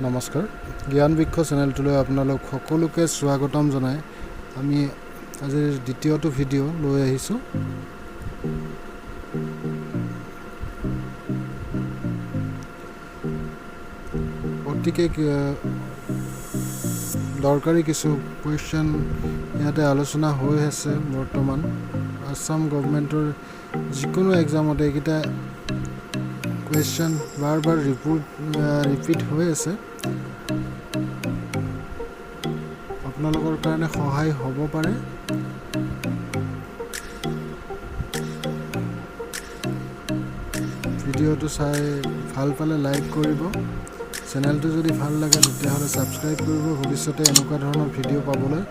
নমস্কাৰ জ্ঞান বৃক্ষ চেনেলটোলৈ আপোনালোক সকলোকে স্বাগতম জনাই আমি আজিৰ দ্বিতীয়টো ভিডিঅ' লৈ আহিছোঁ অতিকে দৰকাৰী কিছু কুৱেশ্যন ইয়াতে আলোচনা হৈ আছে বৰ্তমান আসাম গভৰ্ণমেণ্টৰ যিকোনো এক্সামতে এইকেইটা কুৱেশ্যন বাৰ বাৰ ৰিপিট হৈ আছে আপোনালোকৰ কাৰণে সহায় হ'ব পাৰে ভিডিঅ'টো চাই ভাল পালে লাইক কৰিব চেনেলটো যদি ভাল লাগে তেতিয়াহ'লে ছাবস্ক্ৰাইব কৰিব ভৱিষ্যতে এনেকুৱা ধৰণৰ ভিডিঅ' পাবলৈ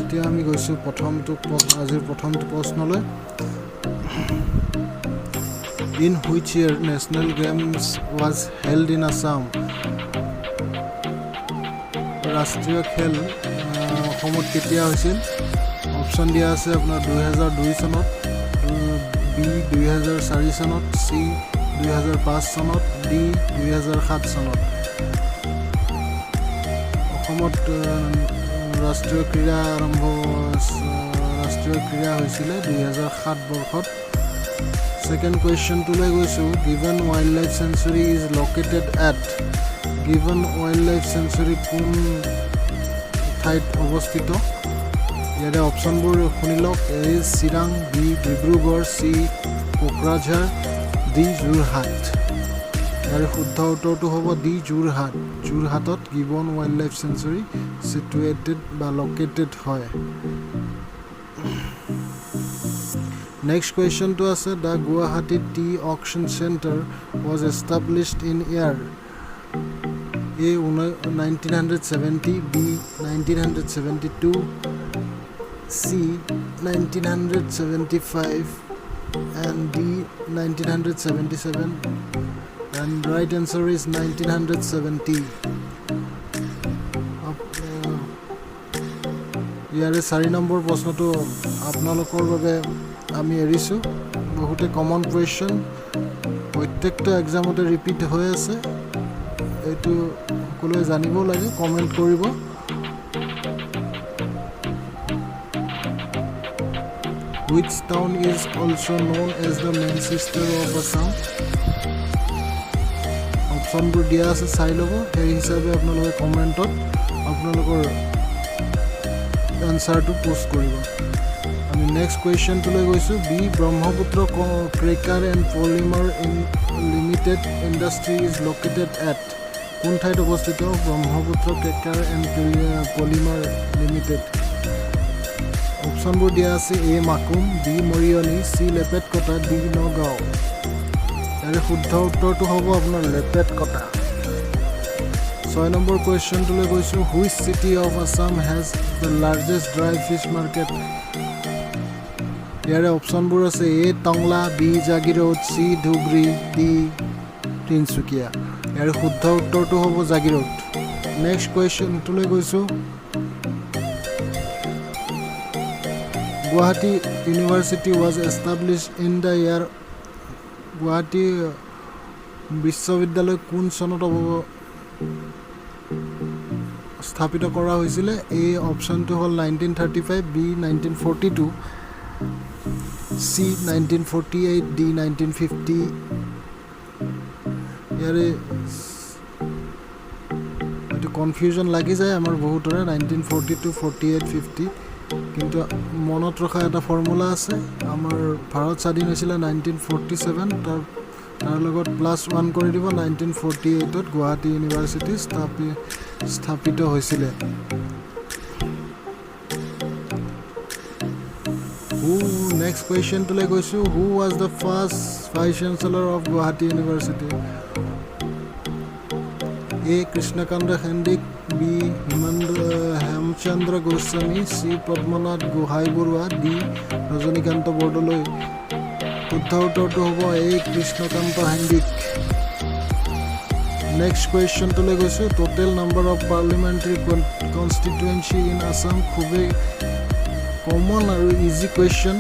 এতিয়া আমি গৈছোঁ আজিৰ প্ৰথমটো প্ৰশ্নলৈ In which year National Games was held in Assam? ৰাষ্ট্ৰীয় খেল অসমত কেতিয়া হৈছিল অপশ্যন দিয়া আছে আপোনাৰ 2002 চনত বি 2004 চনত চি 2005 চনত ডি 2007 চনত অসমত ৰাষ্ট্ৰীয় ক্ৰীড়া হৈছিলে 2007 বৰ্ষত Second question to le goisu given wildlife sanctuary is located at given wildlife sanctuary kun thait obostito yare option bor khunilok A Sirang B Dibrugarh C Kokrajhar D Jorhat yare shuddha uttor to hobo D Jorhatot given wildlife sanctuary situated ba located hoy Next question to us, the Guwahati Tea Auction Center was established in year A 1970, B 1972, C 1975 and D 1977 and right answer is 1970. ইয়াৰে 4 number প্ৰশ্নটো আপোনালোকৰ বাবে আমি এৰিছোঁ বহুতে common question প্ৰত্যেকটা এক্সামতে repeat হৈ আছে এইটো সকলোৱে জানিব লাগে কমেণ্ট কৰিব Which town is also known as the Manchester of Assam? অপশ্যনবোৰ দিয়া আছে চাই ল'ব সেই হিচাপে আপোনালোকে কমেণ্টত আপোনালোকৰ এনচাৰটো পোষ্ট কৰিব আমি নেক্সট কুৱেশ্যনটো লৈ গৈছোঁ B Brahmaputra cracker and polymer limited industry is located at কোন ঠাইত অৱস্থিত Brahmaputra cracker and polymer limited অপশ্যনবোৰ দিয়া আছে A Makum B Moriani C Lepetkata D Nagaon ইয়াৰে শুদ্ধ উত্তৰটো হ'ব আপোনাৰ লেপেটকটা 6 নম্বৰ কুৱেশ্যনটোলৈ গৈছোঁ which city of Assam has the largest dry fish market ইয়াৰে অপশ্যনবোৰ আছে A Tangla B Jagiroad C Dhubri D Tinsukia ইয়াৰে শুদ্ধ উত্তৰটো হ'ব জাগিৰোড নেক্সট কুৱেশ্যনটোলৈ গৈছোঁ Guwahati university was establish in the year Guwahati বিশ্ববিদ্যালয় কোন চনত স্থাপিত কৰা হৈছিলে এই অপশ্যনটো হ'ল 1935 বি 1942 C 1948 D 1950 ইয়াৰে এইটো কনফিউজন লাগি যায় আমাৰ বহুতৰে 1942 48 50 কিন্তু মনত ৰখা এটা ফৰ্মুলা আছে আমাৰ ভাৰত স্বাধীন হৈছিলে 1947 তাৰ লগত +1 কৰি দিব 1948ত গুৱাহাটী ইউনিভাৰ্চিটি স্থাপিত হৈছিলে Next question to like who was the first vice chancellor of Guwahati University? A. Krishnakanda Hendik B. Hemchandra Goswami C. Padmanath Gohai Burwa D. Rajanikanta Bordoloi শুদ্ধ উত্তৰটো হ'ব A. Krishnakanta Hendik Next question to like total number of parliamentary constituency in Assam খুবেই common আৰু easy question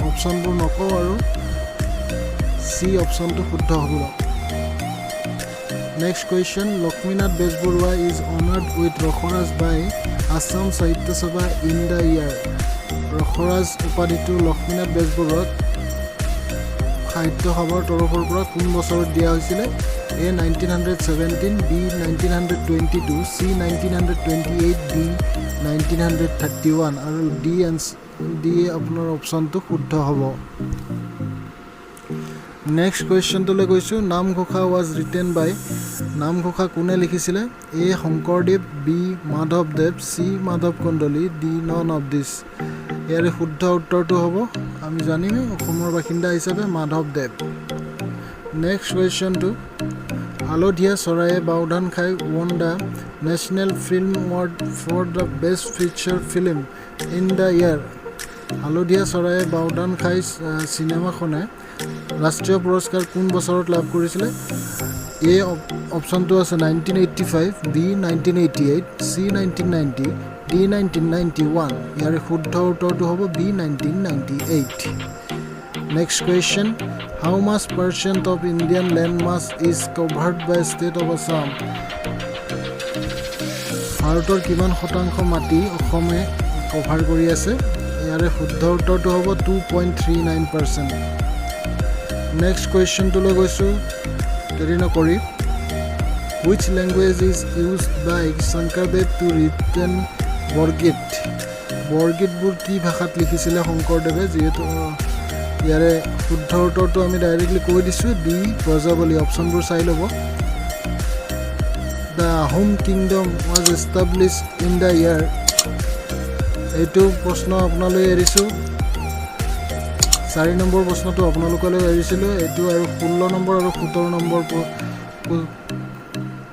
অপশ্যনবোৰ নকওঁ আৰু C অপশ্যনটো শুদ্ধ হ'ব Next question, Lakshminath Bezburwa is honored with Rokhoras by Assam Sahitya Sabha in the year. Rokhoras উপাধিটো Lakshminath বেজবৰুৱাক সাহিত্য সভাৰ তৰফৰ পৰা কোন বছৰত দিয়া হৈছিলে? A 1917, B 1922, C 1928, D 1931 আৰু D আপোনাৰ অপশ্যনটো শুদ্ধ হ'ব। নেক্সট কুৱেশ্যনটোলৈ গৈছোঁ, নামঘোষা ৱাজ ৰিটেন বাই, নামঘোষা কোনে লিখিছিলে? A শংকৰদেৱ, B মাধৱদেৱ, C Madhav Kandali, D none of this. ইয়াৰে শুদ্ধ উত্তৰটো হ'ব, আমি জানিম অসমৰ বাসিন্দা হিচাপে মাধৱদেৱ। নেক্সট কুৱেশ্যনটো, হালধীয়া চৰায়ে বাওধান খাই won the National Film Award for the Best Feature Film in the year. হালধীয়া চৰায়ে বাওধান খাই চিনেমাখনে ৰাষ্ট্ৰীয় পুৰস্কাৰ কোন বছৰত লাভ কৰিছিলে? A অপশ্যনটো আছে 1985, B 1988, C 1990, D 1991। ইয়াৰে শুদ্ধ উত্তৰটো হ'ব B 1998। Next question, how much percent of Indian land mass is covered by state of Assam? ভাৰতৰ কিমান শতাংশ মাটি অসমে কভাৰ কৰি আছে? ইয়াৰে শুদ্ধ উত্তৰটো হ'ব 2.39%। নেক্সট কুৱেশ্যনটোলৈ গৈছোঁ, দেৰি নকৰি, which language is used by Shankardev to written বৰগীত? বৰগীতবোৰ কি ভাষাত লিখিছিলে শংকৰদেৱে? যিহেতু ইয়াৰে শুদ্ধ উত্তৰটো আমি ডাইৰেক্টলি কৈ দিছোঁ, D ব্ৰজাৱলী। অপশ্যনবোৰ চাই ল'ব। The Ahom Kingdom was established in the year। এইটো প্ৰশ্ন আপোনালৈ এৰিছোঁ। 4 নম্বৰ প্ৰশ্নটো আপোনালোকলৈ এৰিছিলোঁ। এইটো আৰু 16 নম্বৰ আৰু 17 নম্বৰ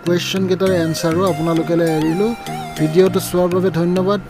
কুৱেশ্যন কেইটাৰ এনচাৰো আপোনালোকলৈ এৰিলোঁ। ভিডিঅ'টো চোৱাৰ বাবে ধন্যবাদ।